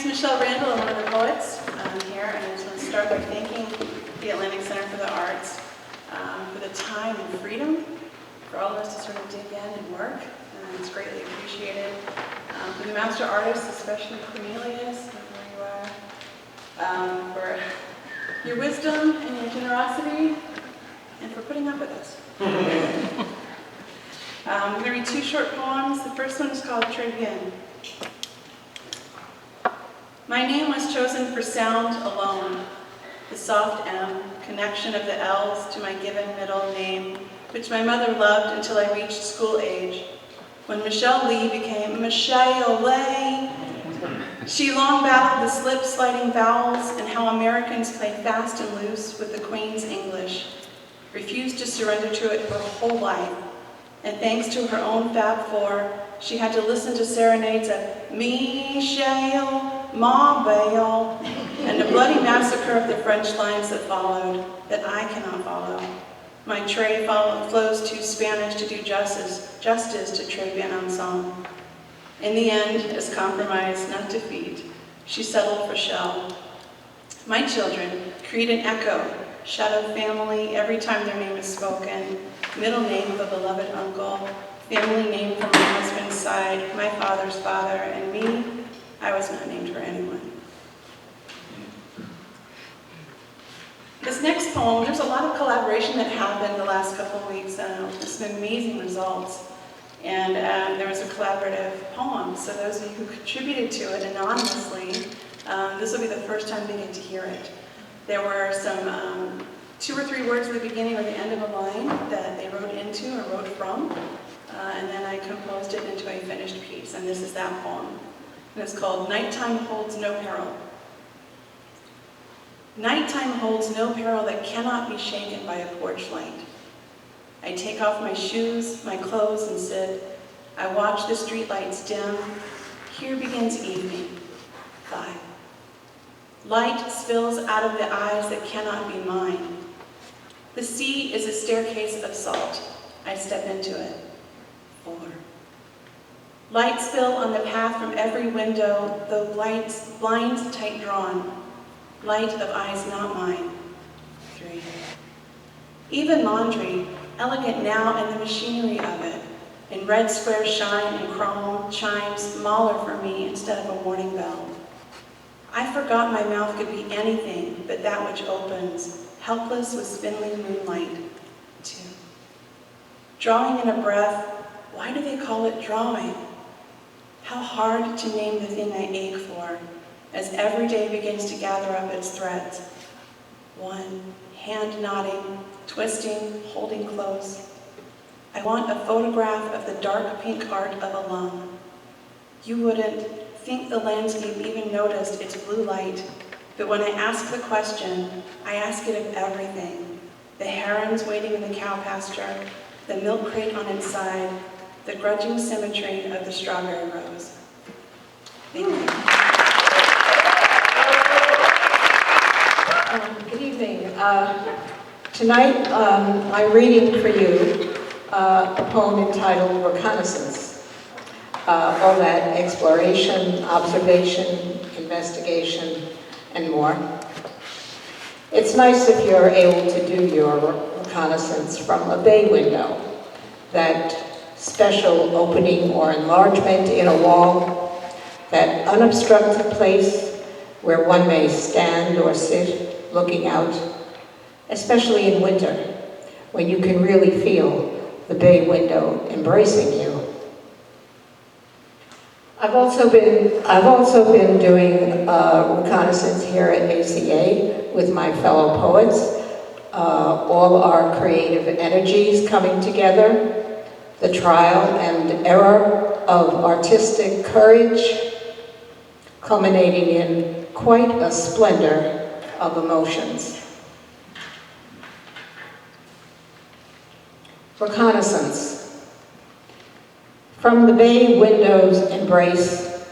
Michele, Randall, I'm one of the poets here, and I just want to start by thanking the Atlantic Center for the Arts for the time and freedom for all of us to sort of dig in and work, and it's greatly appreciated. For the master artists, especially Cornelius, where you are, for your wisdom and your generosity, and for putting up with us. I'm going to read two short poems. The first one is called Tribune. My name was chosen for sound alone, the soft M, connection of the L's to my given middle name, which my mother loved until I reached school age. When Michele Lee became Michele, she long battled the slip-sliding vowels and how Americans play fast and loose with the Queen's English, refused to surrender to it her whole life, and thanks to her own Fab Four, she had to listen to serenades of Michele, Ma Bale, and the bloody massacre of the French lines that followed, that I cannot follow. My tray flows too Spanish to do justice to Très Bien Ensemble. In the end, as compromise, not defeat, she settled for Shell. My children create an echo, shadow family every time their name is spoken, middle name of a beloved uncle, family name from my husband's side, my father's father, and me, I was not named for anyone. This next poem, there's a lot of collaboration that happened the last couple of weeks, some amazing results. And there was a collaborative poem, so those of you who contributed to it anonymously, this will be the first time they get to hear it. There were some 2 or 3 words at the beginning or the end of a line that they wrote into or wrote from, and then I composed it into a finished piece, and this is that poem. And it's called Nighttime Holds No Peril. Nighttime holds no peril that cannot be shaken by a porch light. I take off my shoes, my clothes, and sit. I watch the streetlights dim. Here begins evening. 5. Light spills out of the eyes that cannot be mine. The sea is a staircase of salt. I step into it. 4. Light spill on the path from every window, though blinds tight drawn. Light of eyes not mine. 3. Even laundry, elegant now in the machinery of it, in red square shine and chrome, chimes smaller for me instead of a warning bell. I forgot my mouth could be anything but that which opens, helpless with spindling moonlight. 2. Drawing in a breath, why do they call it drawing? How hard to name the thing I ache for, as every day begins to gather up its threads. 1. Hand nodding, twisting, holding close. I want a photograph of the dark pink art of a lung. You wouldn't think the landscape even noticed its blue light, but when I ask the question, I ask it of everything. The herons waiting in the cow pasture, the milk crate on its side, the grudging symmetry of the strawberry rose. Thank you. Good evening. Tonight I'm reading for you a poem entitled Reconnaissance. All that exploration, observation, investigation, and more. It's nice if you're able to do your reconnaissance from a bay window, that special opening or enlargement in a wall, that unobstructed place where one may stand or sit looking out, especially in winter, when you can really feel the bay window embracing you. I've also been doing reconnaissance here at ACA with my fellow poets, all our creative energies coming together, the trial and error of artistic courage, culminating in quite a splendor of emotions. Reconnaissance. From the bay window's embrace,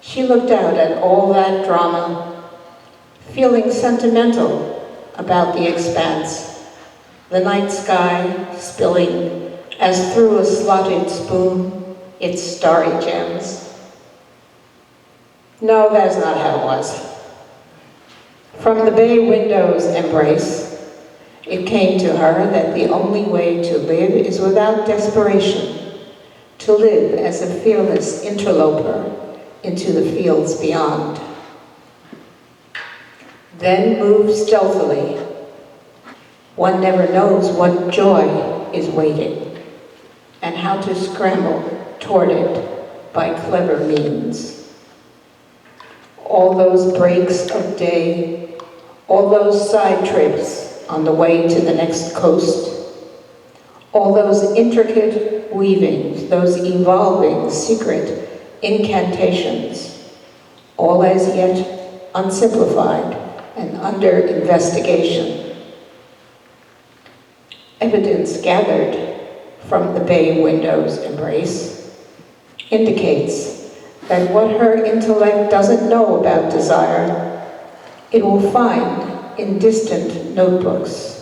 she looked out at all that drama, feeling sentimental about the expanse, the night sky spilling as through a slotted spoon its starry gems. No, that's not how it was. From the bay window's embrace, it came to her that the only way to live is without desperation, to live as a fearless interloper into the fields beyond. Then move stealthily. One never knows what joy is waiting, and how to scramble toward it by clever means. All those breaks of day, all those side trips on the way to the next coast, all those intricate weavings, those evolving secret incantations, all as yet unsimplified and under investigation. Evidence gathered from the bay window's embrace, indicates that what her intellect doesn't know about desire, it will find in distant notebooks.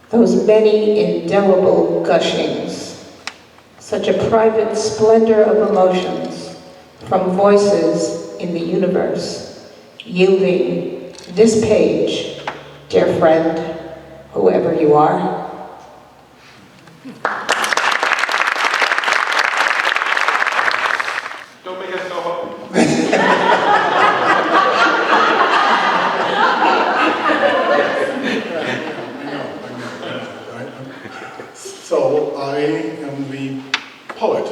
Those many indelible gushings, such a private splendor of emotions from voices in the universe, yielding this page, dear friend, whoever you are. Don't make us go home. So I am the poet,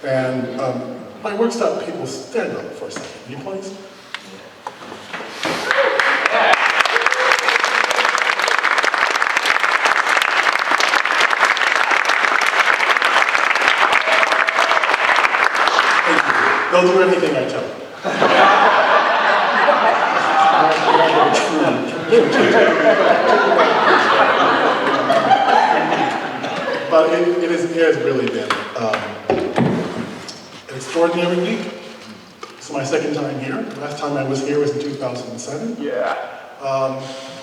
and my work stop people stand up for a second. Will you please? They'll do anything I tell them. But it has really been an extraordinary week. It's my second time here. Last time I was here was in 2007. Yeah.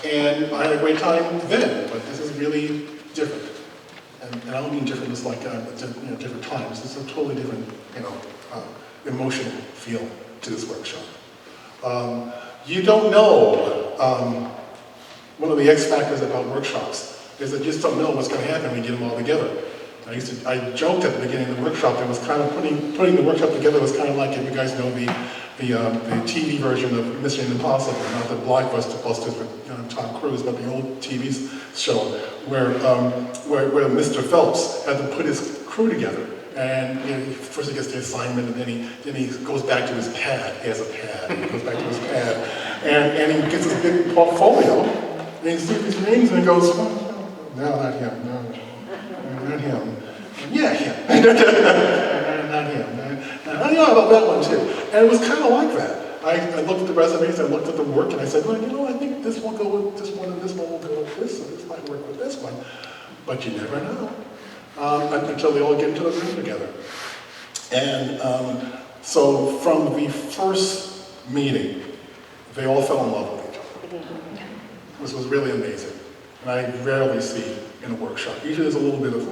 And I had a great time then, but this is really different. And I don't mean different as like different times. This is a totally different, emotional feel to this workshop. You don't know, one of the X factors about workshops is that you just don't know what's going to happen when you get them all together. I joked at the beginning of the workshop that was kind of putting the workshop together was kind of like, if you guys know the TV version of Mission Impossible, not the blockbusters with Tom Cruise, but the old TV show where Mr. Phelps had to put his crew together. And first he gets the assignment, and then he goes back to his pad. He has a pad. He goes back to his pad, and he gets this big portfolio, and he sees these names, and he goes, no, not him. No, not him. Yeah, him. Not him. I know about that one too. And it was kind of like that. I looked at the resumes, I looked at the work, and I said, well, I think this will go with this one, and this one will go with this, and this might work with this one. But you never know. Until they all get into the room together. And so from the first meeting, they all fell in love with each other. This was really amazing. And I rarely see in a workshop. Usually there's a little bit of,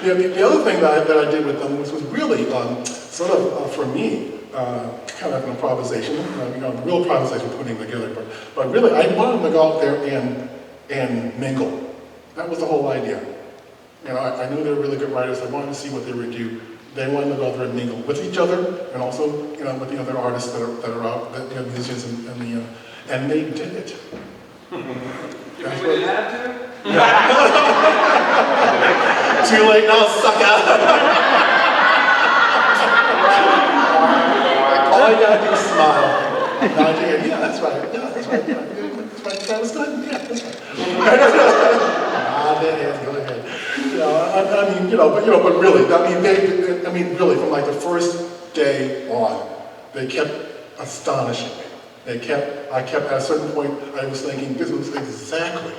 the other thing that I did with them was really sort of, for me, kind of an improvisation, real improvisation putting together. But really, I wanted them to go out there and mingle. That was the whole idea. I knew they were really good writers. I wanted to see what they would do. They wanted to go out there and mingle with each other, and also, with the other artists that are out, musicians and they did it. You mean we didn't have to? Too late now, sucker. All I gotta do is smile. Now I do, yeah, that's right. Yeah, that's right. That was good. Yeah, that's right. Go ahead. But really, really, from like the first day on, they kept astonishing me. I kept at a certain point, I was thinking this was exactly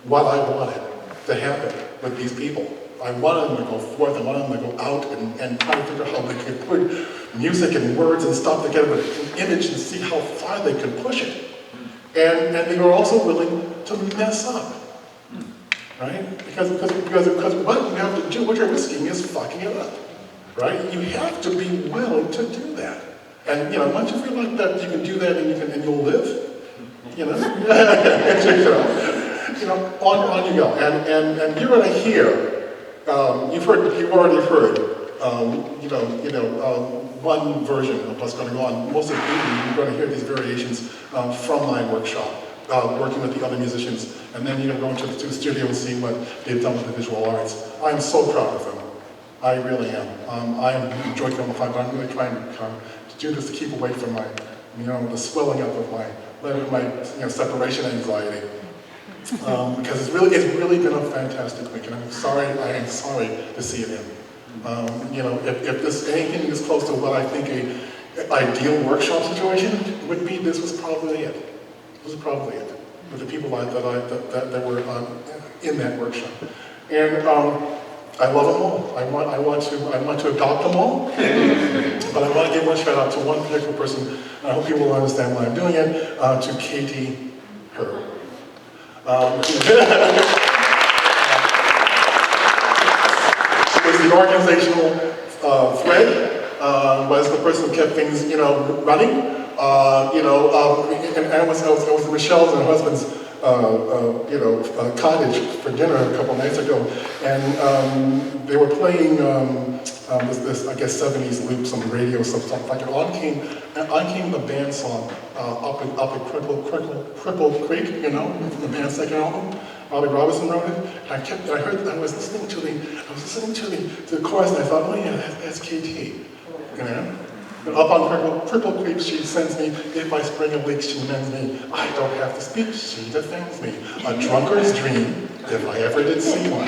what I wanted to happen with these people. I wanted them to go forth, I wanted them to go out and try to figure out how they could put music and words and stuff together with an image and see how far they could push it. And they were also willing to mess up, right? Because what you have to do, what you're risking is fucking it up, right? You have to be willing to do that. And once you feel like that, you can do that and you'll live. On you go. And you're going to hear. You've already heard. One version of what's going to go on. Most of the evening, you're going to hear these variations from my workshop, working with the other musicians, and then go into the studio and see what they've done with the visual arts. I'm so proud of them. I really am. I am enjoying them, but I'm really trying to do this to keep away from my, the swelling up of my separation anxiety. Because it's really been a fantastic week, and I am sorry to see it end. If this anything is close to what I think an ideal workshop situation would be, this was probably it. This was probably it with the people that were in that workshop. And I love them all. I want to adopt them all. But I want to give one shout out to one particular person, and I hope people will understand why I'm doing it, to KT Herr. She was the organizational thread, was the person who kept things, running. And it was Michelle's and her husband's cottage for dinner a couple nights ago, and they were playing this I guess 70s loops on the radio, something like it. On came the band song up at Cripple Creek, from the band's second album. Robbie Robinson wrote it. I was listening to the chorus, and I thought, oh yeah, that's KT, And up on Cripple Creek, she sends me, if by spring of weeks she mends me, I don't have to speak, she defends me. A drunkard's dream, if I ever did see one.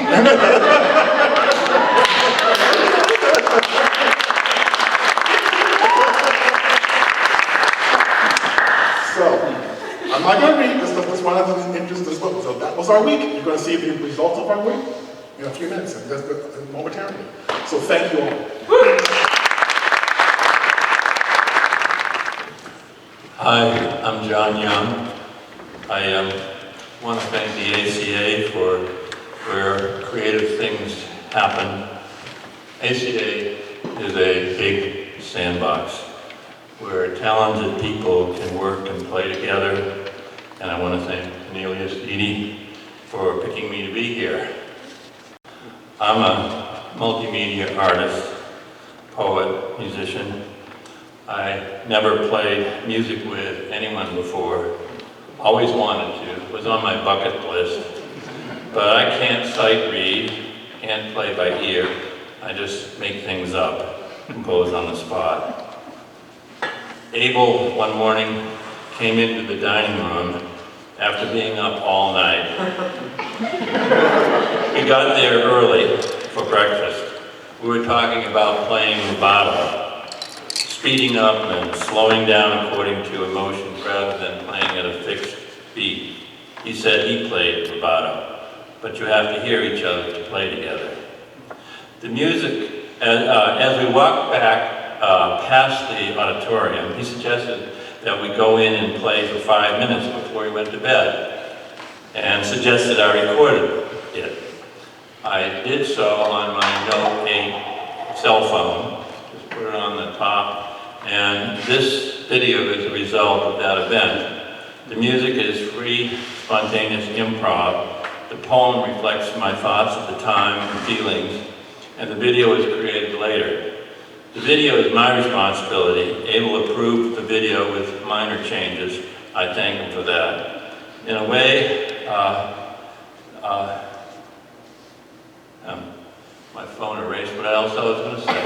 So, I'm not going to read this, but this one of the interesting this book. So that was our week. You're going to see the results of our week in a few minutes, momentarily. So thank you all. Hi, I'm John Young. I want to thank the ACA for where creative things happen. ACA is a big sandbox where talented people can work and play together. And I want to thank Cornelius, Eady, for picking me to be here. I'm a multimedia artist, poet, musician. I never played music with anyone before. Always wanted to. It was on my bucket list. But I can't sight read, can't play by ear. I just make things up, compose on the spot. Abel, one morning, came into the dining room after being up all night. We got there early for breakfast. We were talking about playing rubato. Speeding up and slowing down according to emotions rather than playing at a fixed beat. He said he played rubato, but you have to hear each other to play together. The music, as we walked back past the auditorium, he suggested that we go in and play for 5 minutes before we went to bed, and suggested I recorded it. I did so on my Note 8 cell phone, just put it on the top. And this video is a result of that event. The music is free, spontaneous improv. The poem reflects my thoughts at the time and feelings, and the video was created later. The video is my responsibility. Abel approved the video with minor changes. I thank him for that. In a way, my phone erased what else I was going to say.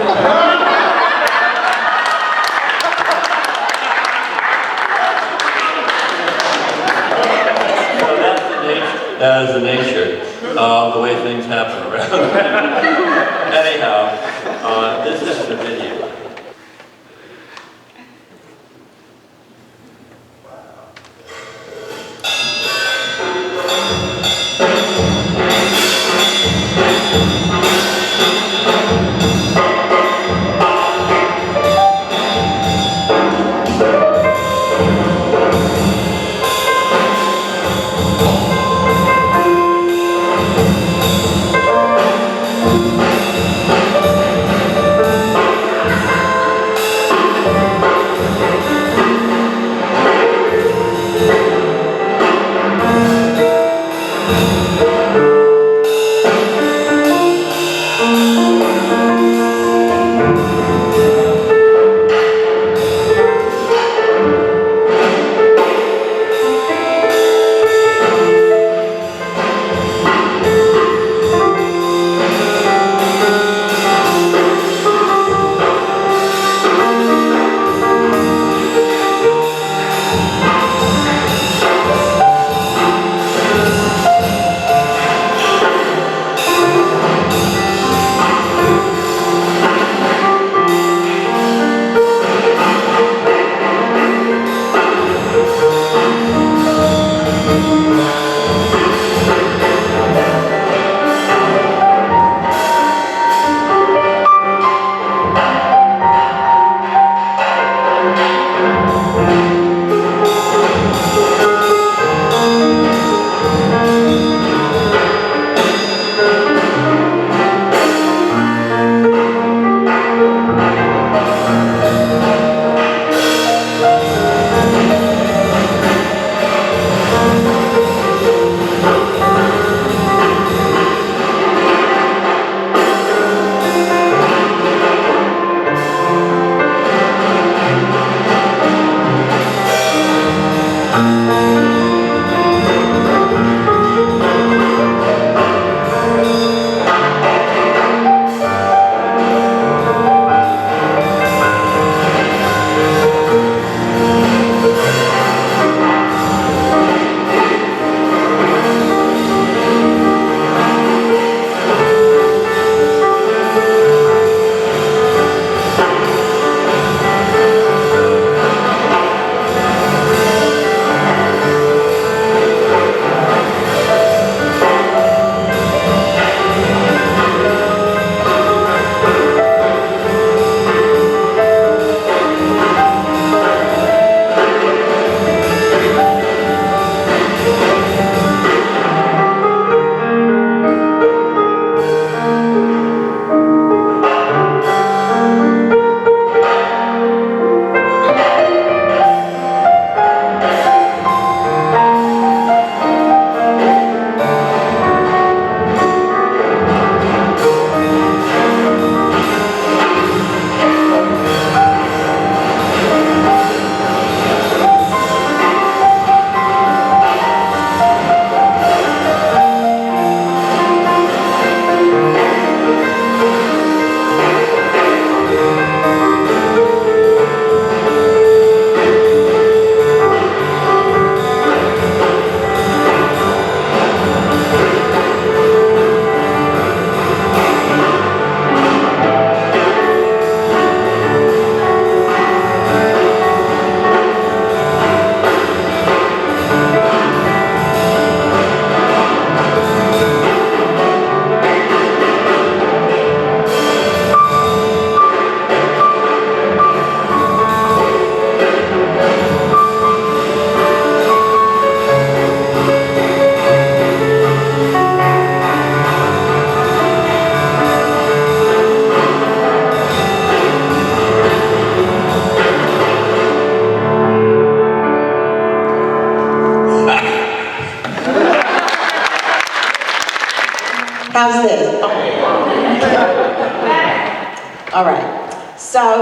That is the nature of the way things happen around. Anyhow, this is the video.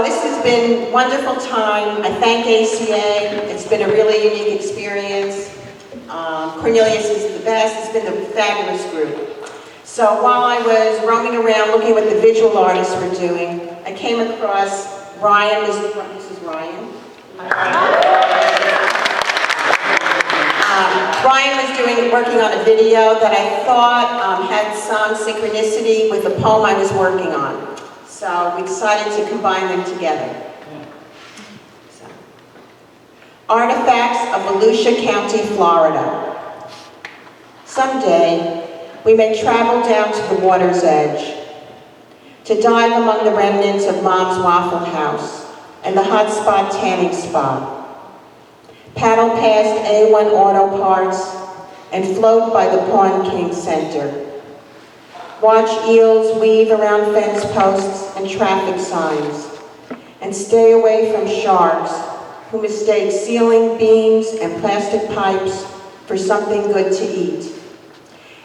this has been a wonderful time. I thank ACA. It's been a really unique experience. Cornelius is the best. It's been a fabulous group. So while I was roaming around looking at what the visual artists were doing, I came across Ryan. This is Ryan. Ryan was working on a video that I thought had some synchronicity with the poem I was working on. So we decided to combine them together. So. Artifacts of Volusia County, Florida. Someday, we may travel down to the water's edge, to dive among the remnants of Mom's Waffle House and the Hot Spot Tanning Spa. Paddle past A1 Auto Parts and float by the Pawn King Center. Watch eels weave around fence posts and traffic signs, and stay away from sharks who mistake ceiling beams and plastic pipes for something good to eat.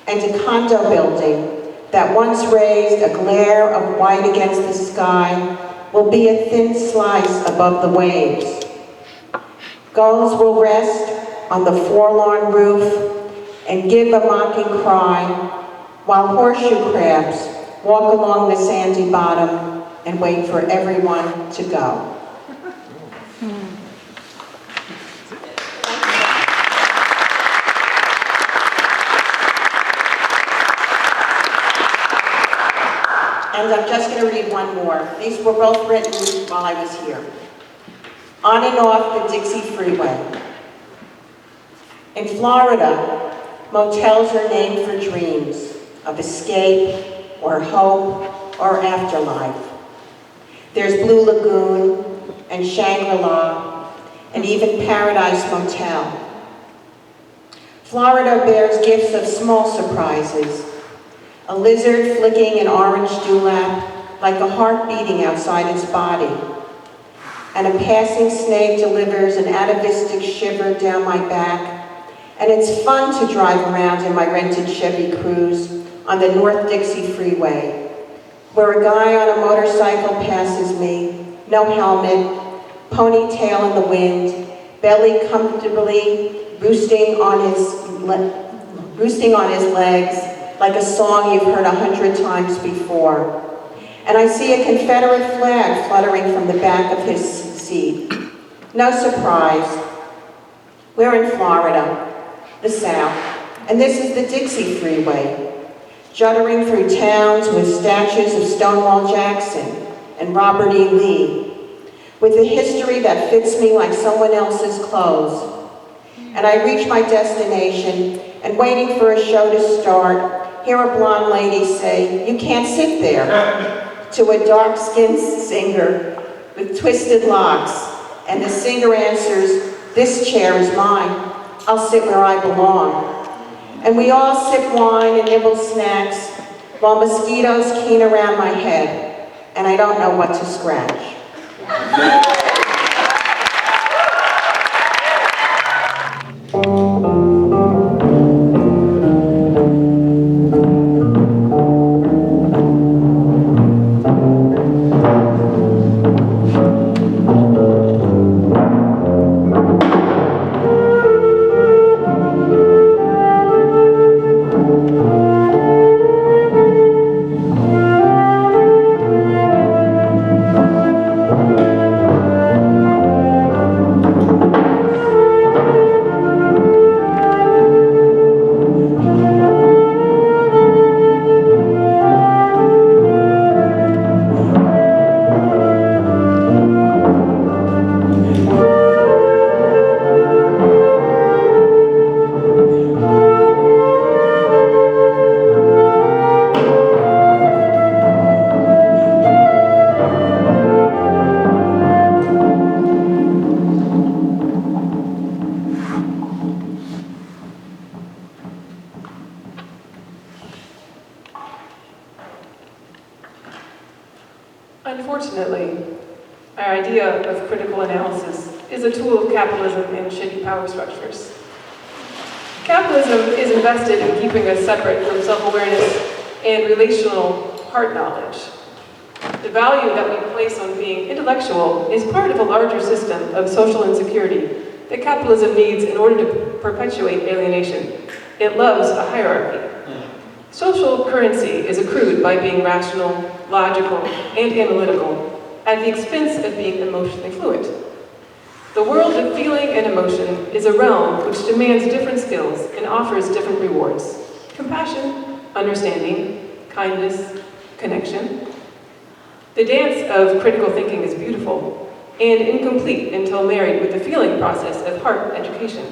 And a condo building that once raised a glare of white against the sky will be a thin slice above the waves. Gulls will rest on the forlorn roof and give a mocking cry, while horseshoe crabs walk along the sandy bottom and wait for everyone to go. And I'm just going to read one more. These were both written while I was here. On and off the Dixie Freeway. In Florida, motels are named for dreams of escape or hope or afterlife. There's Blue Lagoon and Shangri-La and even Paradise Motel. Florida bears gifts of small surprises. A lizard flicking an orange dewlap like a heart beating outside its body. And a passing snake delivers an atavistic shiver down my back. And it's fun to drive around in my rented Chevy Cruze on the North Dixie Freeway, where a guy on a motorcycle passes me, no helmet, ponytail in the wind, belly comfortably roosting on his legs, like a song you've heard 100 times before. And I see a Confederate flag fluttering from the back of his seat. No surprise. We're in Florida, the South, and this is the Dixie Freeway, juddering through towns with statues of Stonewall Jackson and Robert E. Lee, with a history that fits me like someone else's clothes. And I reach my destination, and waiting for a show to start, hear a blonde lady say, "You can't sit there," to a dark-skinned singer with twisted locks, and the singer answers, "This chair is mine. I'll sit where I belong." And we all sip wine and nibble snacks while mosquitoes keen around my head, and I don't know what to scratch. Unfortunately, our idea of critical analysis is a tool of capitalism and shitty power structures. Capitalism is invested in keeping us separate from self-awareness and relational heart knowledge. The value that we place on being intellectual is part of a larger system of social insecurity that capitalism needs in order to perpetuate alienation. It loves a hierarchy. Social currency is accrued by being rational, logical, and analytical at the expense of being emotionally fluid. The world of feeling and emotion is a realm which demands different skills and offers different rewards. Compassion, understanding, kindness, connection. The dance of critical thinking is beautiful and incomplete until married with the feeling process of heart education.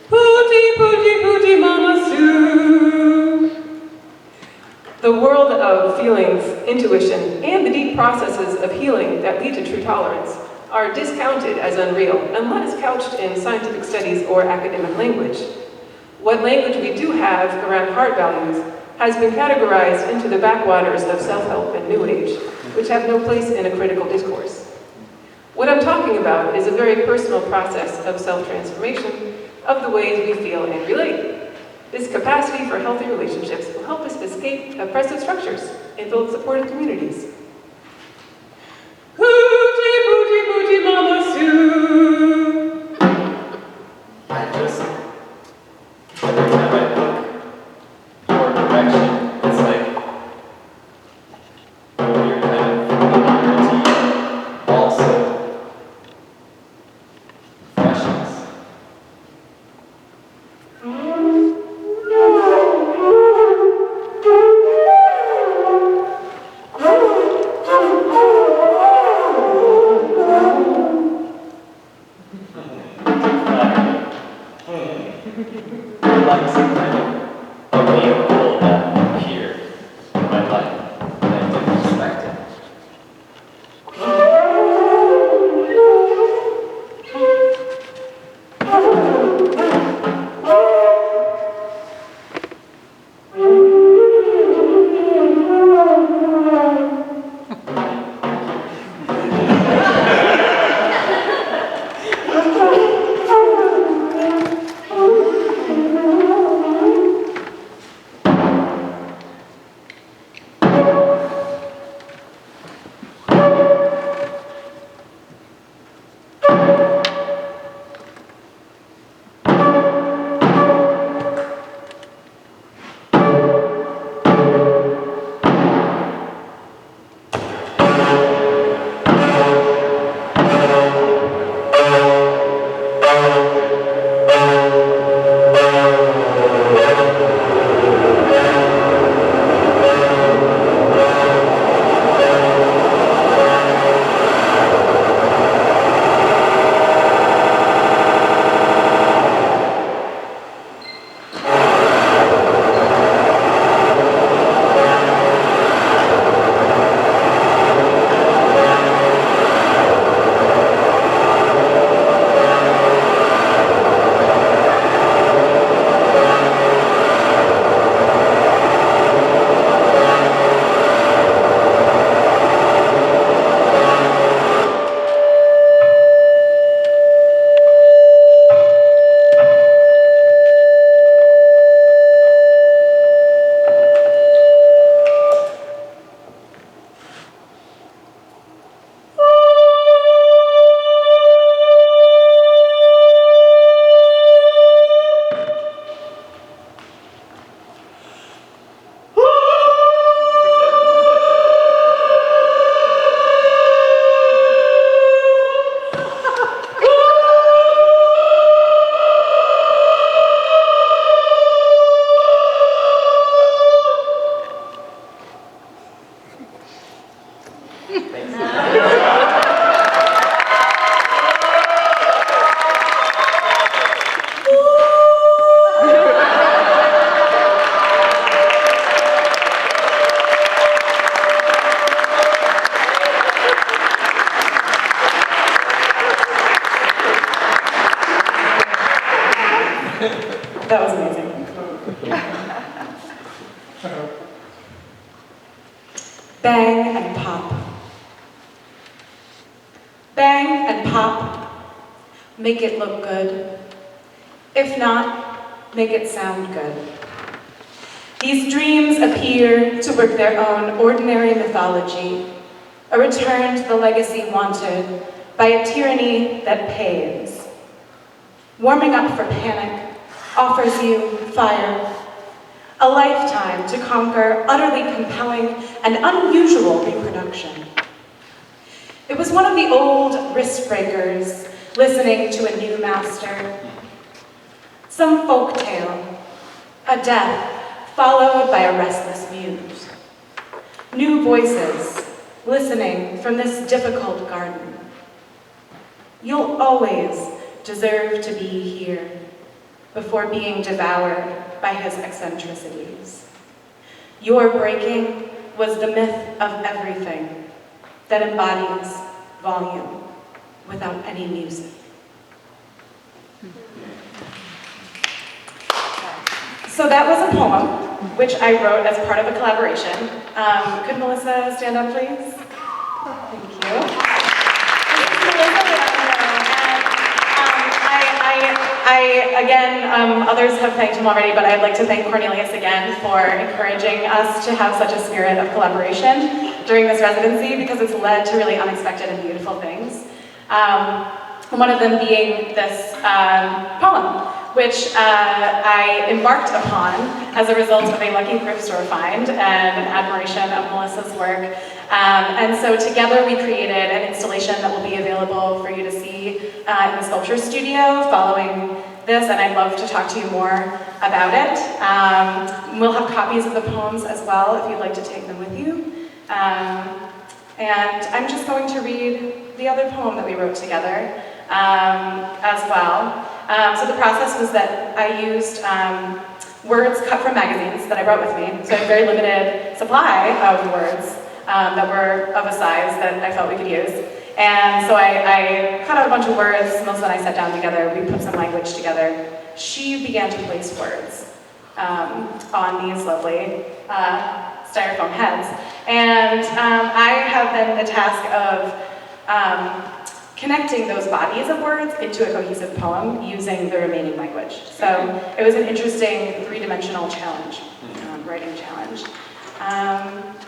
Pooty, pooty, pooty, mama Sue. The world of feelings, intuition, and the deep processes of healing that lead to true tolerance are discounted as unreal unless couched in scientific studies or academic language. What language we do have around heart values has been categorized into the backwaters of self-help and New Age, which have no place in a critical discourse. What I'm talking about is a very personal process of self-transformation of the ways we feel and relate. This capacity for healthy relationships will help us escape oppressive structures and build supportive communities. Hoochie, boochie, boochie, mama Sue. I just, every time I look your direction, it's like you're kind of feeling your teeth, also freshness. Like some kind of a vehicle that appeared in my life and I didn't expect it. That was amazing. Bang and pop. Bang and pop. Make it look good. If not, make it sound good. These dreams appear to work their own ordinary mythology, a return to the legacy wanted by a tyranny that pays. Warming up for panic offers you fire, a lifetime to conquer utterly compelling and unusual reproduction. It was one of the old wrist breakers listening to a new master. Some folk tale, a death followed by a restless muse. New voices listening from this difficult garden. You'll always deserve to be here before being devoured by his eccentricities. Your breaking was the myth of everything that embodies volume without any music. So that was a poem, which I wrote as part of a collaboration. Could Melissa stand up, please? Thank you. Again, others have thanked him already, but I'd like to thank Cornelius again for encouraging us to have such a spirit of collaboration during this residency, because it's led to really unexpected and beautiful things. One of them being this poem, which I embarked upon as a result of a lucky thrift store find and an admiration of Melissa's work. And so together we created an installation that will be available for you to see in the sculpture studio following this, and I'd love to talk to you more about it. We'll have copies of the poems as well if you'd like to take them with you. And I'm just going to read the other poem that we wrote together as well. So the process was that I used words cut from magazines that I brought with me. So I had a very limited supply of words that were of a size that I felt we could use. And so I cut out a bunch of words. Melissa and I sat down together. We put some language together. She began to place words on these lovely styrofoam heads. And I have then the task of connecting those bodies of words into a cohesive poem using the remaining language. So it was an interesting three-dimensional challenge, writing challenge.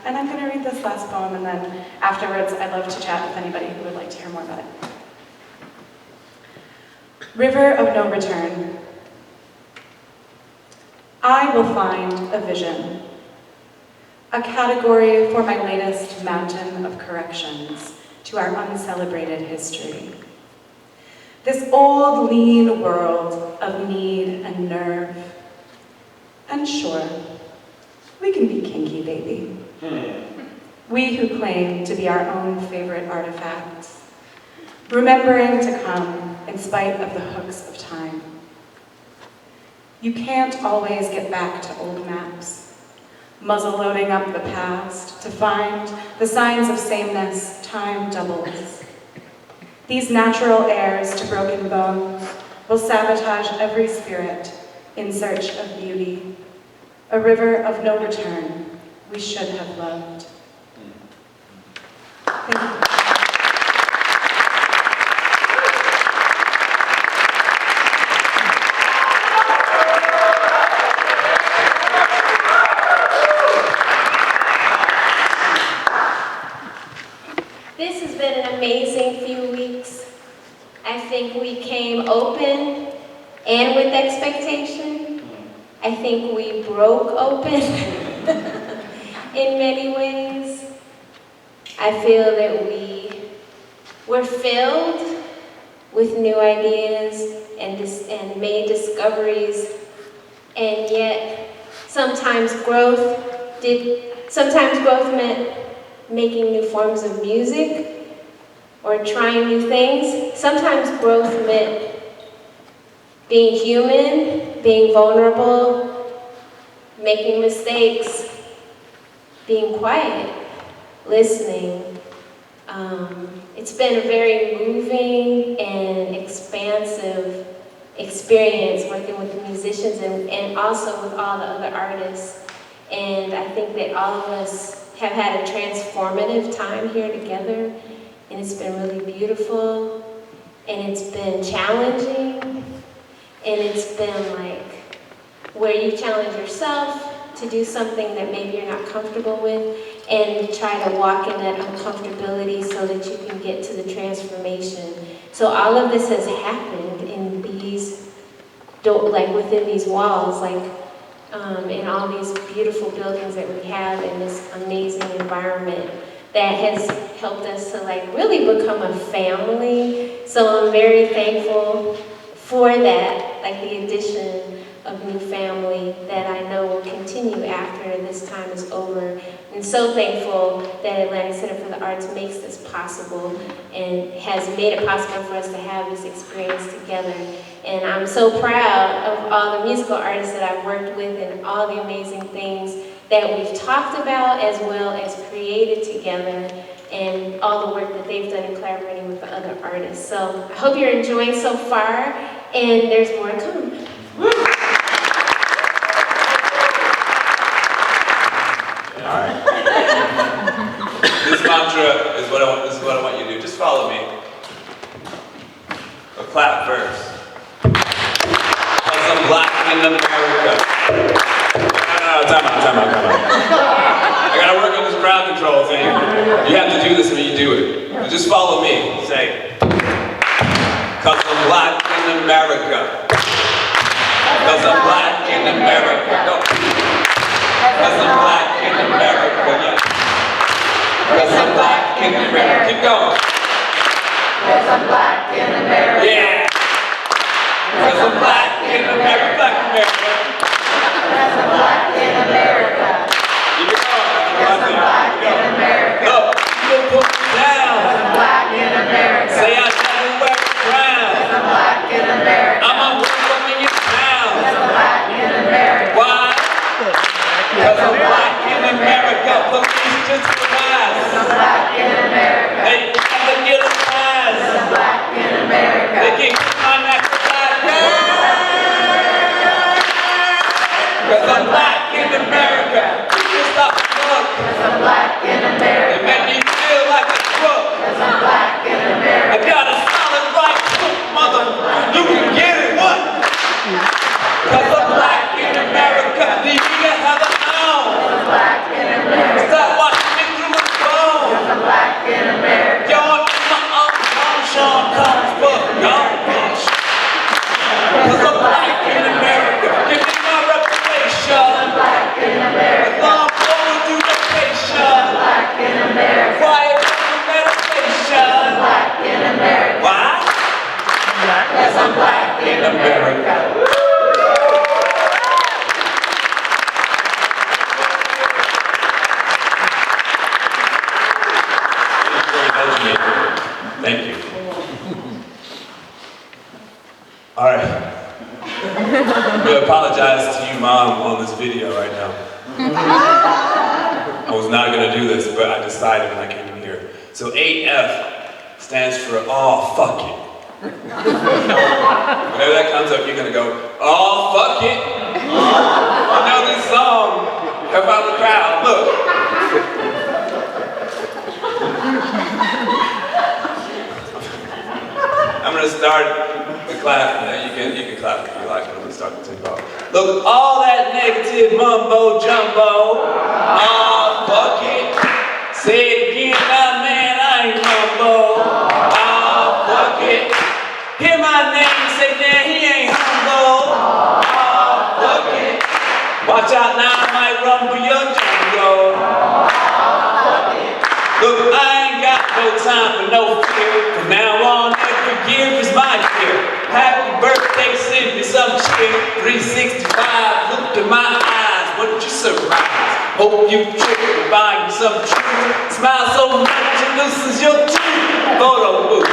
And I'm going to read this last poem, and then afterwards I'd love to chat with anybody who would like to hear more about it. River of No Return. I will find a vision, a category for my latest mountain of corrections to our uncelebrated history. This old, lean world of need and nerve. And sure, we can be kinky, baby. We who claim to be our own favorite artifacts, remembering to come in spite of the hooks of time. You can't always get back to old maps, muzzle loading up the past to find the signs of sameness. Time doubles. These natural heirs to broken bones will sabotage every spirit in search of beauty, a river of no return we should have loved. Thank you. This has been an amazing few weeks. I think we came open and with expectation. I think we broke open in many ways. I feel that we were filled with new ideas and made discoveries, and yet sometimes growth meant making new forms of music or trying new things. Sometimes growth meant being human, being vulnerable, making mistakes, being quiet, listening. It's been a very moving and expansive experience working with the musicians and also with all the other artists. And I think that all of us have had a transformative time here together, and it's been really beautiful, and it's been challenging, and it's been like where you challenge yourself to do something that maybe you're not comfortable with, and try to walk in that uncomfortability so that you can get to the transformation. So all of this has happened in these, like within these walls, like in all these beautiful buildings that we have in this amazing environment that has helped us to like really become a family. So I'm very thankful for that, like the addition of new family that I know will continue after this time is over. And so thankful that Atlantic Center for the Arts makes this possible and has made it possible for us to have this experience together. And I'm so proud of all the musical artists that I've worked with and all the amazing things that we've talked about as well as created together, and all the work that they've done in collaborating with the other artists. So I hope you're enjoying so far, and there's more to come. All right. This mantra is what I want you to do. Just follow me. A clap first. Because I'm black in America. No, time out. I gotta work on this crowd control thing. You have to do this when you do it. Just follow me. Say, because I'm black in America. Because I'm black in America. Go. Because I'm black in America. Yeah. Because I'm black in America. Keep going. Because I'm black in America. Yeah. Because I'm black in America. Black America. Because I'm black in America. Keep it going. Because I'm black in America. Look, you put me down. Because I'm black in America. Say I never wear a crown. Because I'm black in America. I'm a welcome in your town. Because I'm black in America. Why? Because I'm black in America. Police just relax. Because I'm black in America. They never get a pass. Because I'm black in America. They get on that black. Because I'm black in America. People stop and look. Because I'm black in America. They make me feel like a crook. Because I'm black in America. I got a solid right hook, mother. You can get it, what? Because I'm black in America. Do you get how the own? Because I'm black in America. Stop watching me through my phone. Because I'm black in America. Yo, I'm in my own home, Sean Combs, but y'all. Because I'm black in America. Give me my reputation. Because I'm black in America. Long overdue vacation. Because I'm black in America. Quiet meditation. Because I'm black in America. Why? Because I'm black in America. Thank you. All right. I'm going to apologize to you, Mom, on this video right now. I was not going to do this, but I decided when I came in here. So 8F stands for "Oh, fuck it." Whenever that comes up, you're going to go, "Oh, fuck it." You know this song. Help out the crowd. Look. I'm going to start the clap. You can clap if you like. I'm going to start the tape off. Look, all that negative mumbo jumbo. Oh, fuck it. Say it again, nah, man, I ain't mumbo. Oh, fuck it. Hear my name, say, damn, he ain't humble. Oh, fuck it. Watch out now, I might rumble your jungle. Oh, fuck it. Look, I ain't got no time for no fear. From now on, every year is my year. Happy birthday, send me some cheer. 365, look in my eyes, what you surprise. Hope you trip to find some truth. Smile so much it loosens your teeth. Photo booth,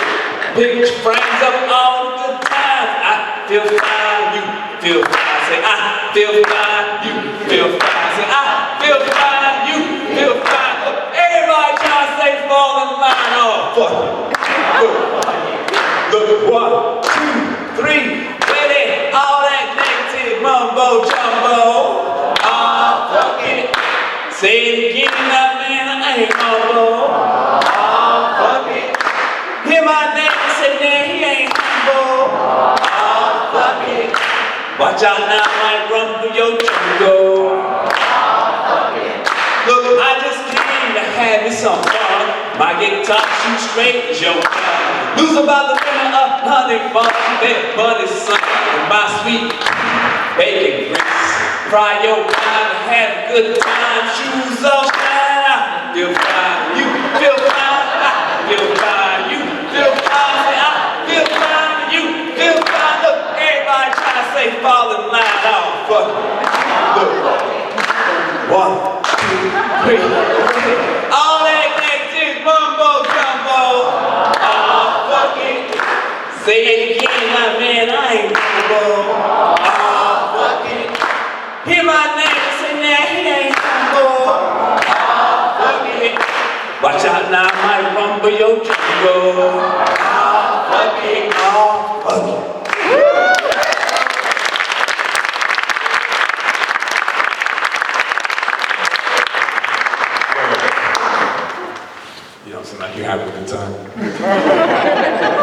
picture frames up all the good times. I feel fine, you feel fine. Say I feel fine, you feel fine. Say I feel fine, you feel fine. Look, everybody trying to stay fall in line. Oh, fuck it. Look, 1, 2, 3, ready, all that negative mumbo jumbo. Oh, fuck it. Say it again, that man, I ain't humble. Oh, fuck it. Hear my name and say, man, he ain't humble. Oh, fuck it. Watch out now, I might run through your jungle. Oh, have me some fun. My guitar shoot straight as your gun. Lose about the limit of honey fun. That bunny son and my sweet bacon grits. Fry your mind and have a good time. Shoes on shine, I feel fine. You feel fine, I feel fine. You feel fine, I feel fine. You feel fine. Look, everybody try to say fall in line. Oh, fuck. Look. 1, 2, 3. All that connected mumbo jumbo. Oh, fuck it. Say it again, my man, I ain't humble. Oh, fuck it. Hear my name, say that he ain't humble. Oh, fuck it. Watch out now, I might rumble your jungle. Oh, fuck it. Oh, fuck it. You don't seem like you're having a good time.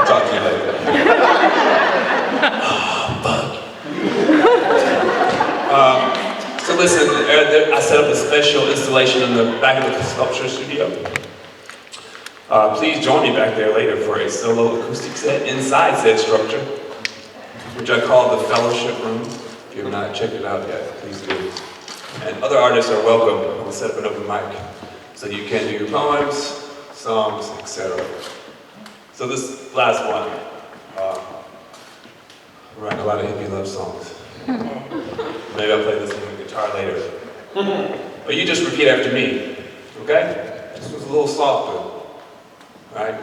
Talk to you later. Oh, fuck. So listen, I set up a special installation in the back of the sculpture studio. Please join me back there later for a solo acoustic set inside said structure, which I call the Fellowship Room. If you have not checked it out yet, please do. And other artists are welcome. We'll set up an open mic so you can do your poems, songs, etc. So this last one, we're writing a lot of hippie love songs. Maybe I'll play this on the guitar later. But you just repeat after me, okay? This was a little softer, right?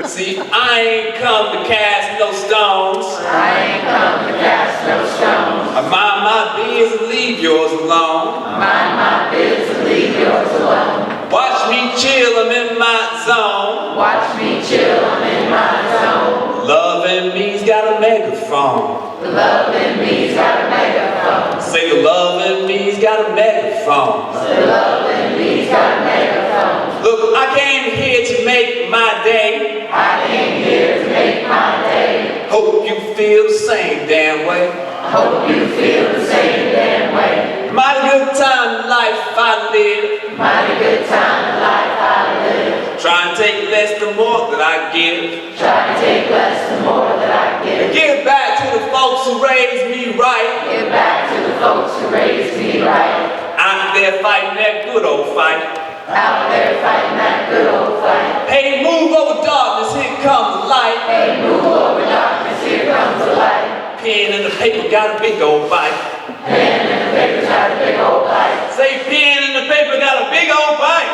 See, I ain't come to cast no stones. I ain't come to cast no stones. I mind my biz and leave yours alone. I mind my biz and leave yours alone. Watch me chill, I'm in my zone. Watch me chill, I'm in my zone. Love in me's got a megaphone. The love in me's got a megaphone. Say the love in me's got a megaphone. The love in me's got a megaphone. Look, I came here to make my day. I came here to make my day. Hope you feel the same damn way. Hope you feel the same damn way. Mighty good time in life I live. Mighty good time in life I live. Try and take less than more that I give. Try to take less than more that I give. Give back to the folks who raised me right. Give back to the folks who raised me right. Out there fighting that good old fight. Out there fighting that good old fight. Hey, move over darkness, here comes the light. Hey, move over darkness, here comes the light. Pen and the paper got a big old bite. Pen and the paper's got a big old bite. Say pen and the paper got a big old bite.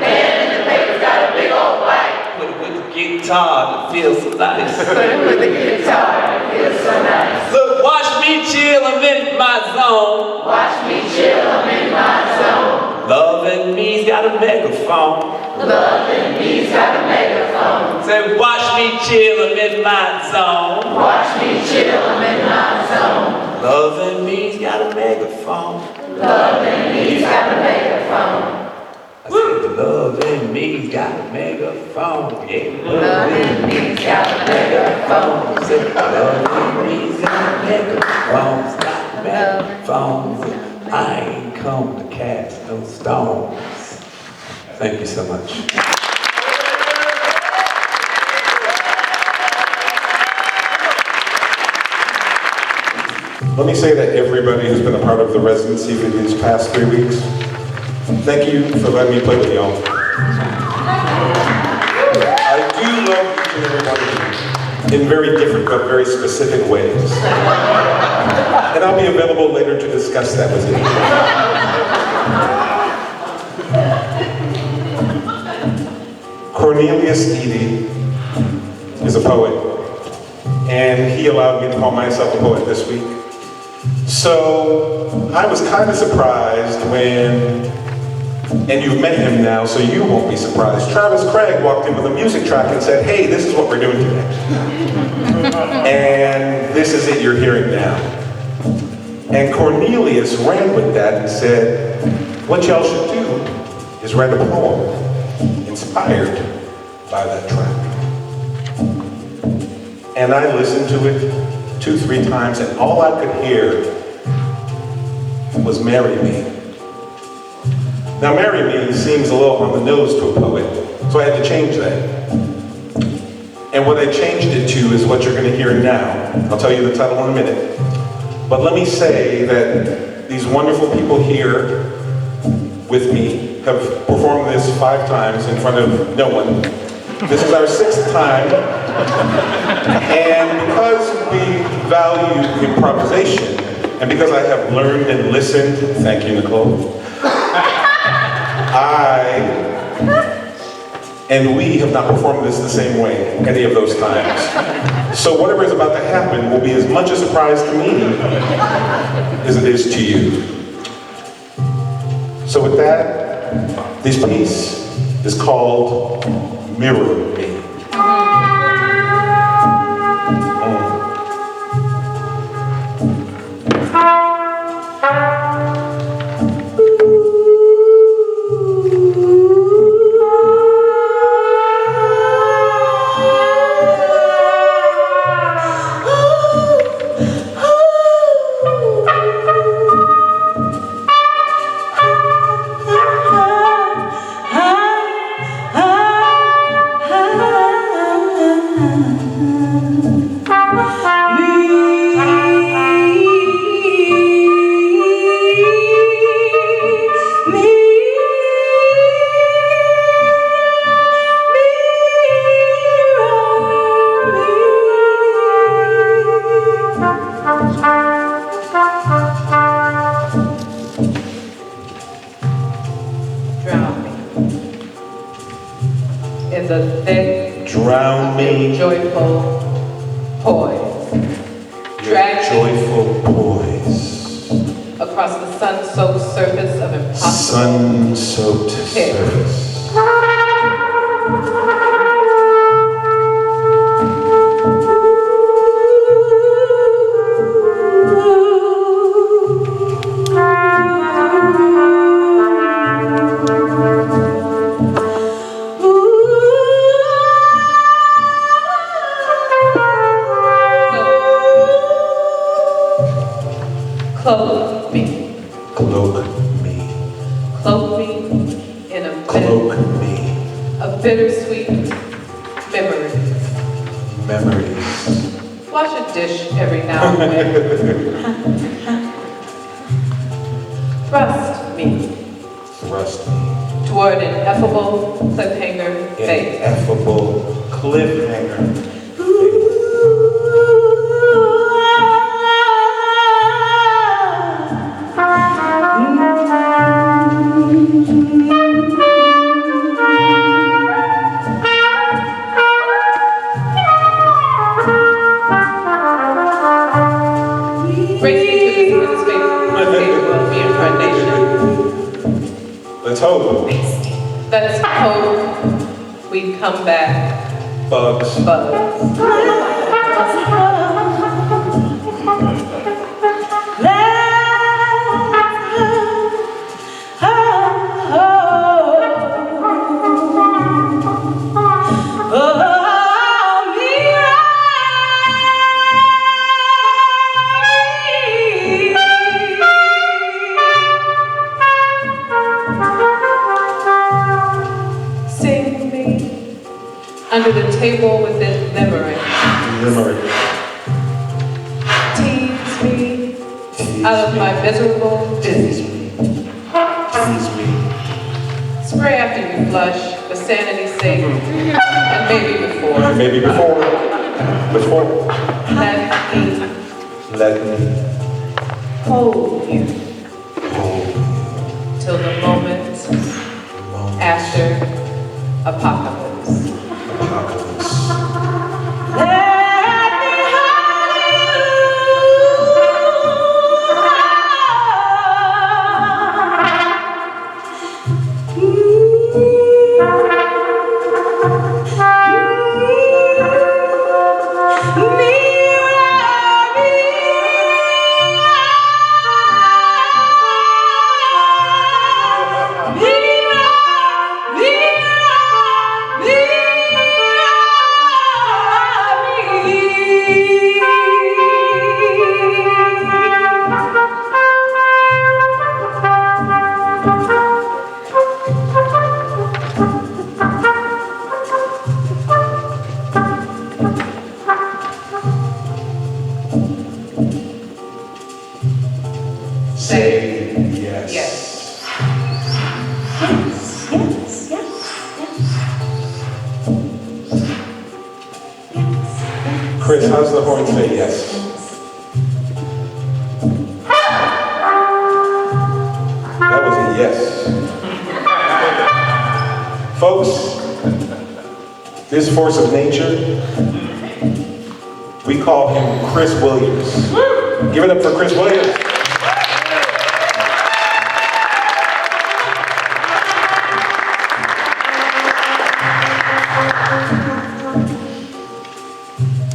Pen and the paper's got a big old bite. Put it with the guitar, it feels so nice. Put it with the guitar, it feels so nice. Look, watch me chill, I'm in my zone. Watch me chill, I'm in my zone. Love in me's got a megaphone. Love in me's got a megaphone. Say, watch me chill, I'm in my zone. Watch me chill, I'm in my zone. Love in me's got a megaphone. Love in me's got a megaphone. I said, the love in me's got a megaphone. Yeah. Love in me's got a megaphone. I said, love in me's got a megaphone. Got megaphones. I ain't come to cast no stones. Thank you so much. Let me say that everybody who's been a part of the residency for these past 3 weeks, thank you for letting me play with y'all. I do love each and every one of you in very different but very specific ways. And I'll be available later to discuss that with you. Cornelius Eady is a poet, and he allowed me to call myself a poet this week. So I was kind of surprised when, and you've met him now, so you won't be surprised, Travis Craig walked in with a music track and said, hey, this is what we're doing today. And this is it you're hearing now. And Cornelius ran with that and said, what y'all should do is write a poem inspired by that track. And I listened to it 2-3 times, and all I could hear was marry me. Now, marry me seems a little on the nose to a poet, so I had to change that. And what I changed it to is what you're going to hear now. I'll tell you the title in a minute. But let me say that these wonderful people here with me have performed this 5 times in front of no one. This is our 6th time. And because we value improvisation, and because I have learned and listened, thank you, Nicole, and we have not performed this the same way any of those times. So whatever is about to happen will be as much a surprise to me as it is to you. So with that, this piece is called Mirror Me. Drown me. Joyful poise. Drag joyful poise. Across the sun-soaked surface of impossible. Sun-soaked surface. Cloak me. Cloak me. Cloak me in Cloak me. a bittersweet memory. Memories. Wash a dish every now and then. Thrust me. Thrust me. Toward an ineffable cliffhanger fate. Ineffable cliffhanger. Let's hope. Let's hope we come back. Bugs. Under the table with this memory. Tease me out of my miserable busy. Tease me. Spray after you flush, for sanity's sake, and maybe before. Maybe before. Before. Let me hold you. Hold. Till the moment after apocalypse. yes. How's the horn say yes? That was a yes. Folks, this force of nature, we call him Chris Williams. Give it up for Chris Williams.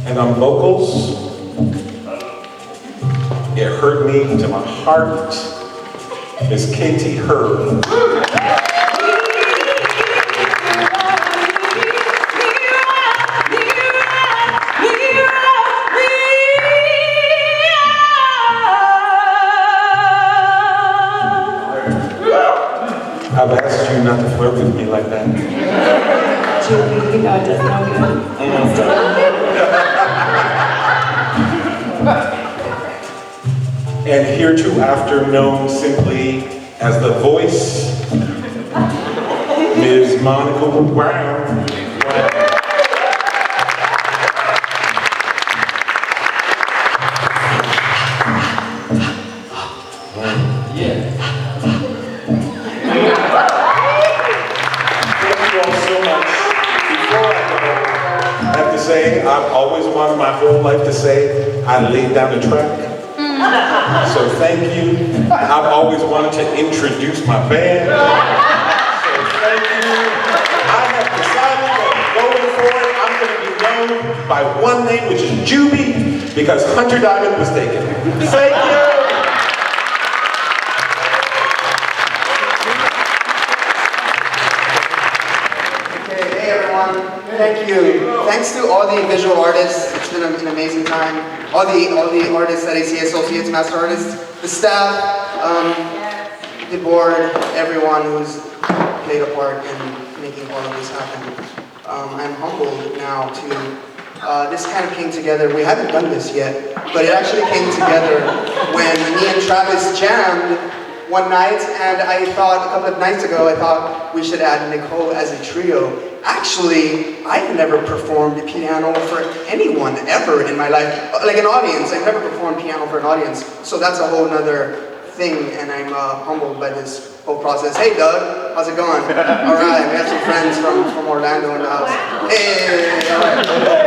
And on vocals, it hurt me to my heart, is KT Herr. I've asked you not to flirt with me like that. Jubi, you know it does no good. And hereafter known simply as the voice, Ms. Monica Brown. I've always wanted my whole life to say, I laid down the track. So thank you. I've always wanted to introduce my band. So thank you. I have decided that going forward, I'm going to be known by one name, which is Jubi, because Hunter Diamond was taken. Thank you. Thank you. Thanks to all the visual artists. It's been an amazing time. All the artists at AC, associates, master artists, the staff, the board, everyone who's played a part in making all of this happen. I'm humbled now to, this kind of came together. We haven't done this yet, but it actually came together when me and Travis jammed one night, and I thought, a couple of nights ago, I thought we should add Nicole as a trio. Actually, I've never performed the piano for anyone ever in my life. Like an audience, I've never performed piano for an audience. So that's a whole nother thing, and I'm humbled by this whole process. Hey Doug, how's it going? All right, we have some friends from Orlando in the house. Hey, all right.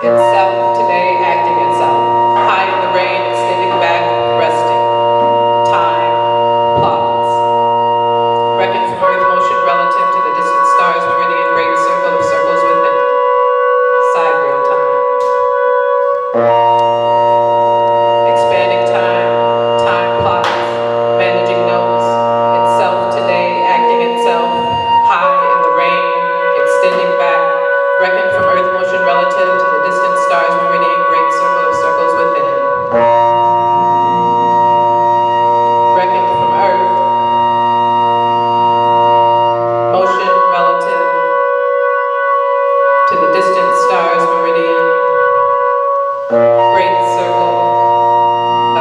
Itself today acting itself. High in the rain, extending back, resting. Time, pause. Reckon from earth motion relative to the distant stars, meridian, great circle of circles within. Side real time. Expanding time, time plots, managing notes. Itself today acting itself. High in the rain, extending back. Reckon from earth motion relative to the distant stars, meridian, great circle of circles within. Reckoned from earth, motion relative to the distant stars, meridian, great circle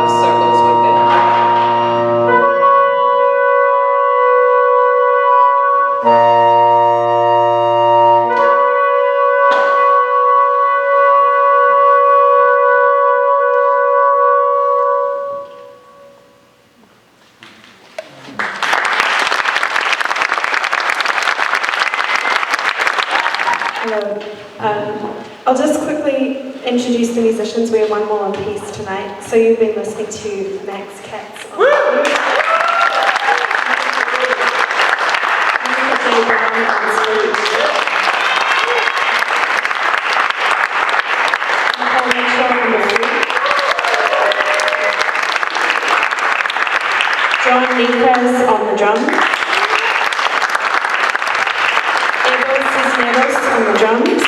of circles within. Hello. I'll just quickly introduce the musicians. We have one more piece tonight. So you've been listening to Maxx, Katz. Niekrasz on the drums. Abel Cisneros on the drums.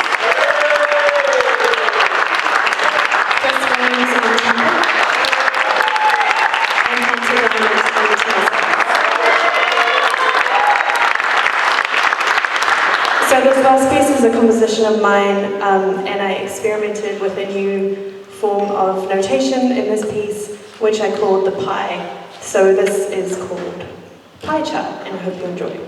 On trumpet, and Grabner on the tenor sax. So this last piece is a composition of mine, and I experimented with a new form of notation in this piece, which I called the pie. So this is called Pie Chart, and I hope you enjoy.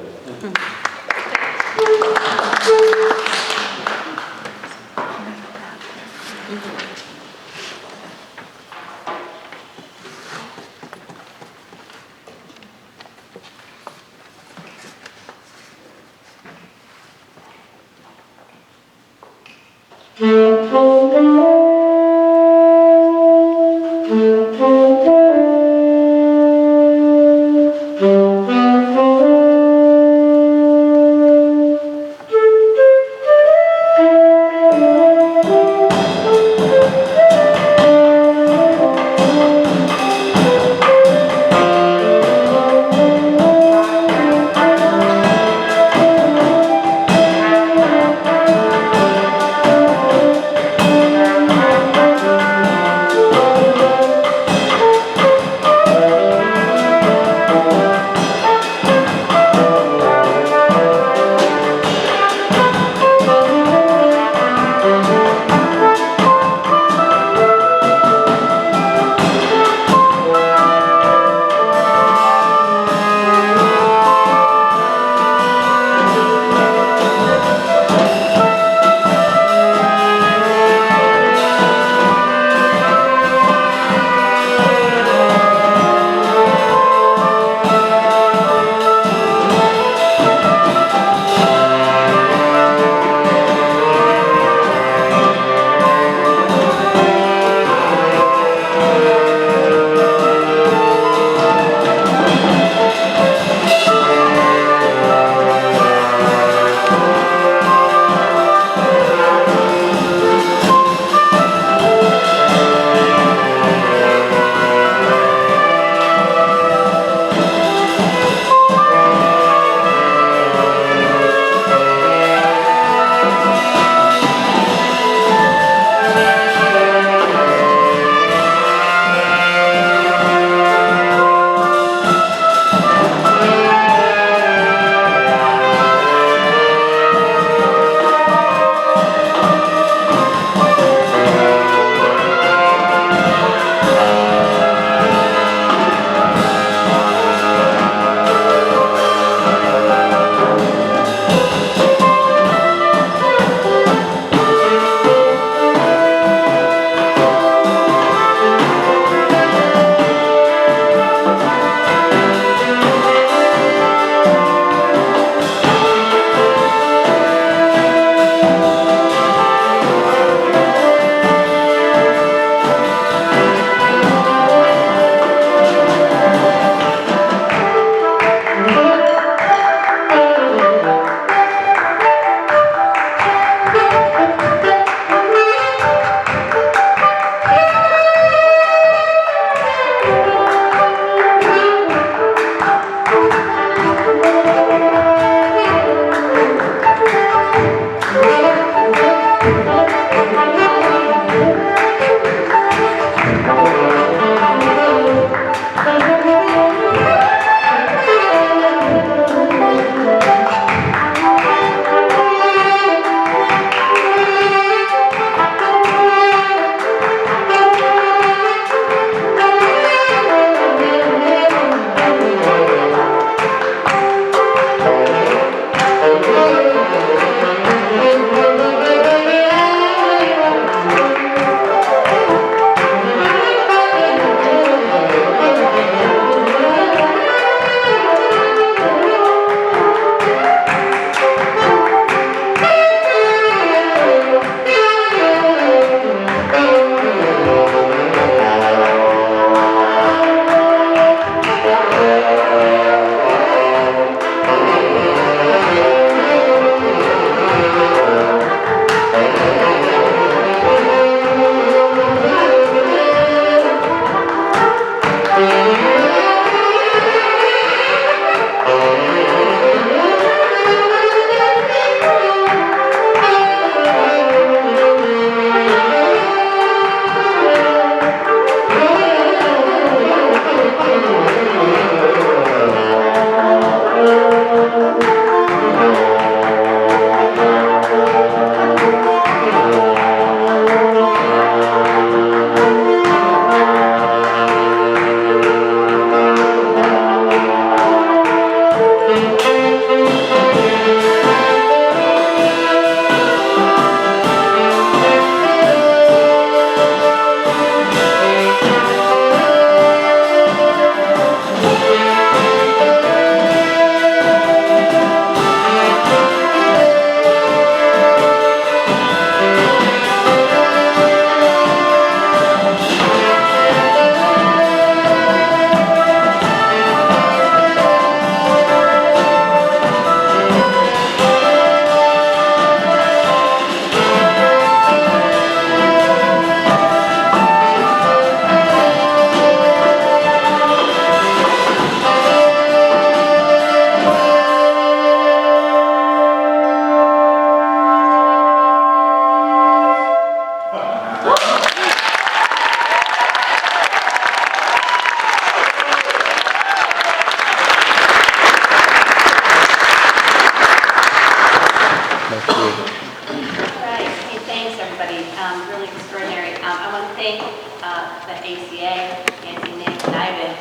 everybody. Really extraordinary. I want to thank the ACA, IXNAY, and Ivan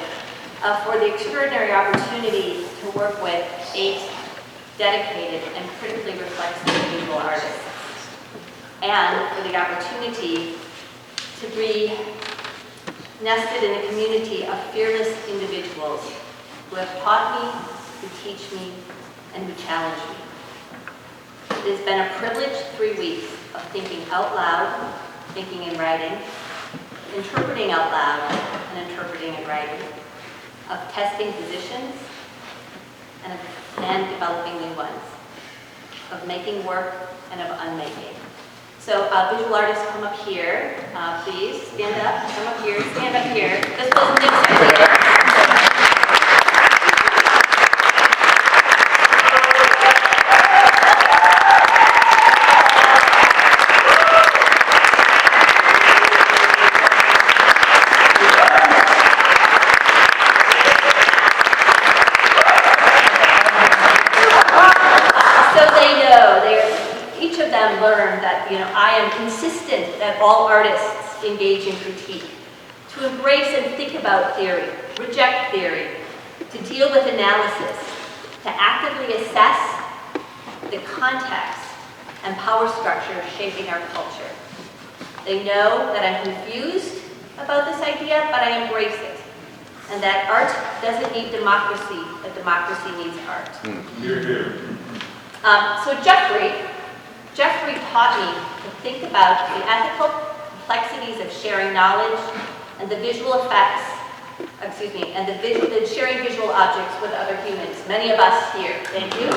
for the extraordinary opportunity to work with 8 dedicated and critically reflexive visual artists, and for the opportunity to be nested in a community of fearless individuals who have taught me, who teach me, and who challenge me. It has been a privileged 3 weeks of thinking out loud, thinking and writing, interpreting out loud, and interpreting and writing, of testing positions, and developing new ones, of making work and of unmaking. So visual artists, come up here, please. Stand up, come up here, stand up here. This was Nick's idea. Learn that, I am insistent that all artists engage in critique, to embrace and think about theory, reject theory, to deal with analysis, to actively assess the context and power structure shaping our culture. They know that I'm confused about this idea, but I embrace it, and that art doesn't need democracy, but democracy needs art. Hear, hear. So Jeffrey taught me to think about the ethical complexities of sharing knowledge and the visual effects, and the sharing visual objects with other humans, many of us here. Thank you.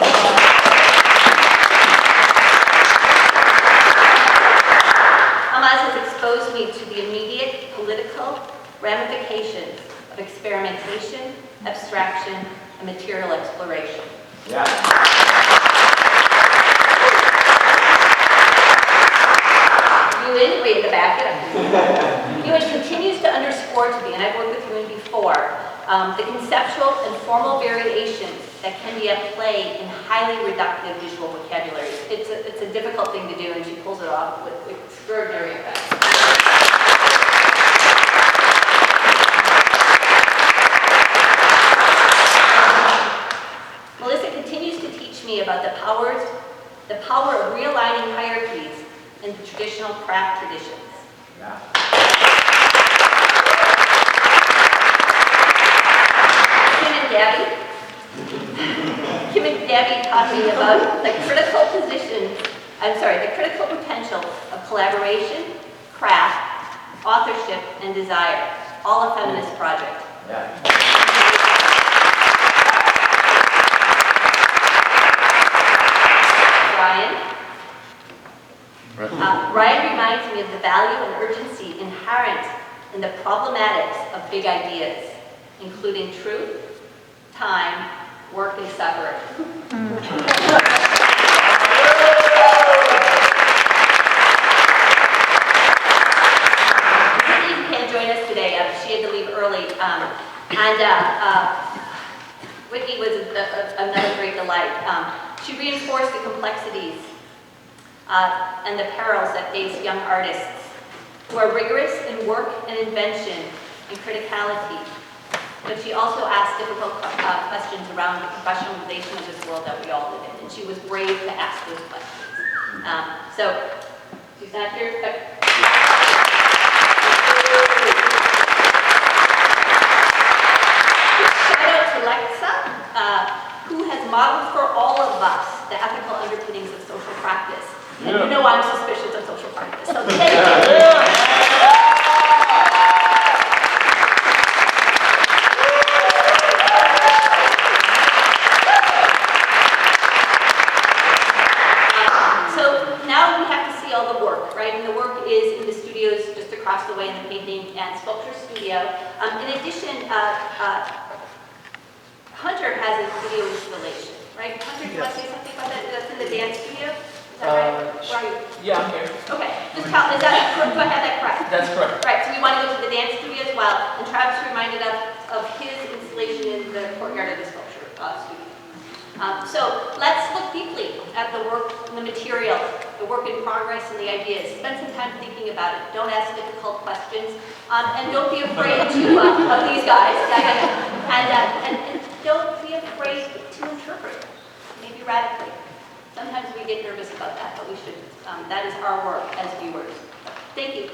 Hamas has exposed me to the immediate political ramifications of experimentation, abstraction, and material exploration. Yeah. Way in the back. Ewan continues to underscore to me, and I've worked with Ewan before, the conceptual and formal variations that can be at play in highly reductive visual vocabulary. It's a difficult thing to do, and she pulls it off with extraordinary effect. Melissa continues to teach me about the power of realigning hierarchies in the traditional craft traditions. Yeah. Kim and Gabby taught me about the critical potential of collaboration, craft, authorship, and desire. All a feminist project. Yeah. Ryan reminds me of the value and urgency inherent in the problematics of big ideas, including truth, time, work, and suffering. Whitney can't join us today. She had to leave early. Whitney was another great delight. She reinforced the complexities and the perils that face young artists who are rigorous in work and invention and criticality. But she also asked difficult questions around the professionalization of this world that we all live in, and she was brave to ask those questions. So, she's not here. Shout out to Lexa, who has modeled for all of us the ethical underpinnings of social practice. And you know I'm suspicious of social practice, so thank you. So now we have to see all the work, right? And the work is in the studios just across the way in the painting and sculpture studio. In addition, Hunter has a video installation, right? Hunter, do you want to say something about that? That's in the dance studio? Is that right? Where are you? Yeah, I'm here. Okay, just tell, do I have that correct? That's correct. Right, so we want to go to the dance studio as well, and Travis reminded us of his installation in the courtyard of the sculpture studio. So let's look deeply at the work and the material the work in progress and the ideas. Spend some time thinking about it. Don't ask difficult questions. And don't be afraid to, of these guys. And don't be afraid to interpret, maybe radically. Sometimes we get nervous about that, but we should. That is our work as viewers. Thank you.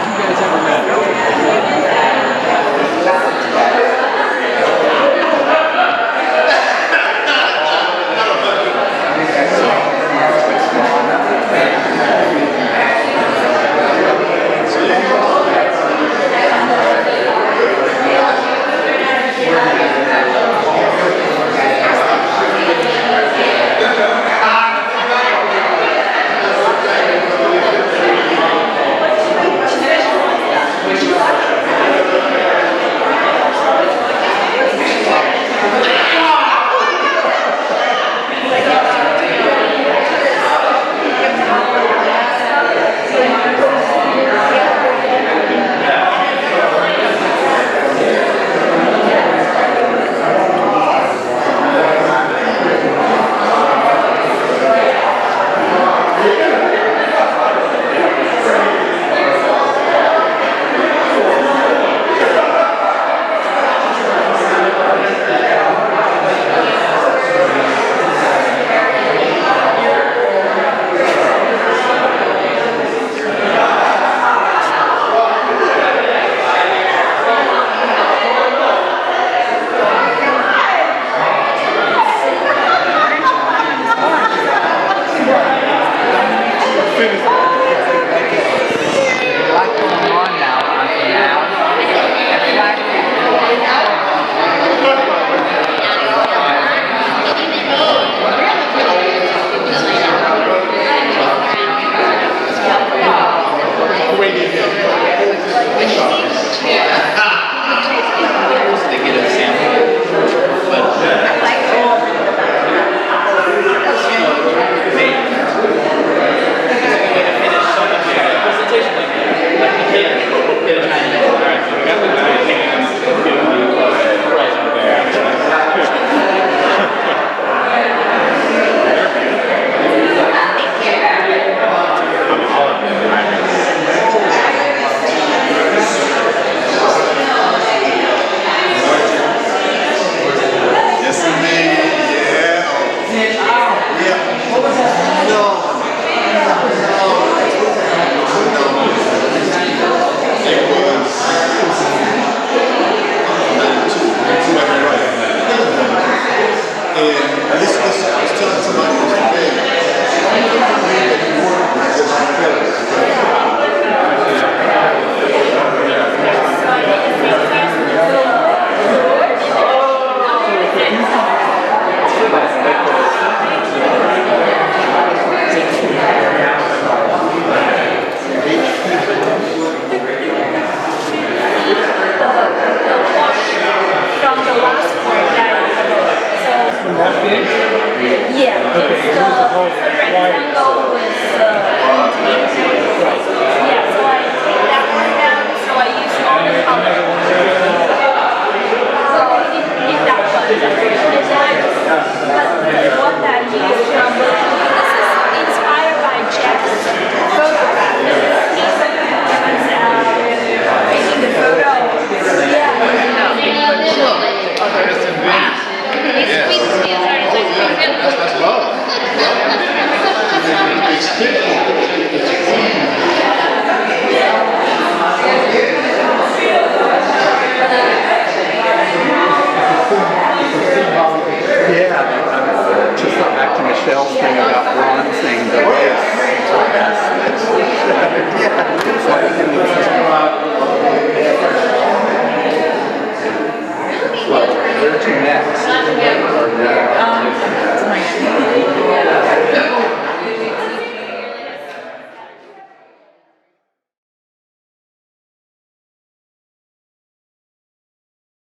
You guys ever met? got bronzing the wrist. Where to next?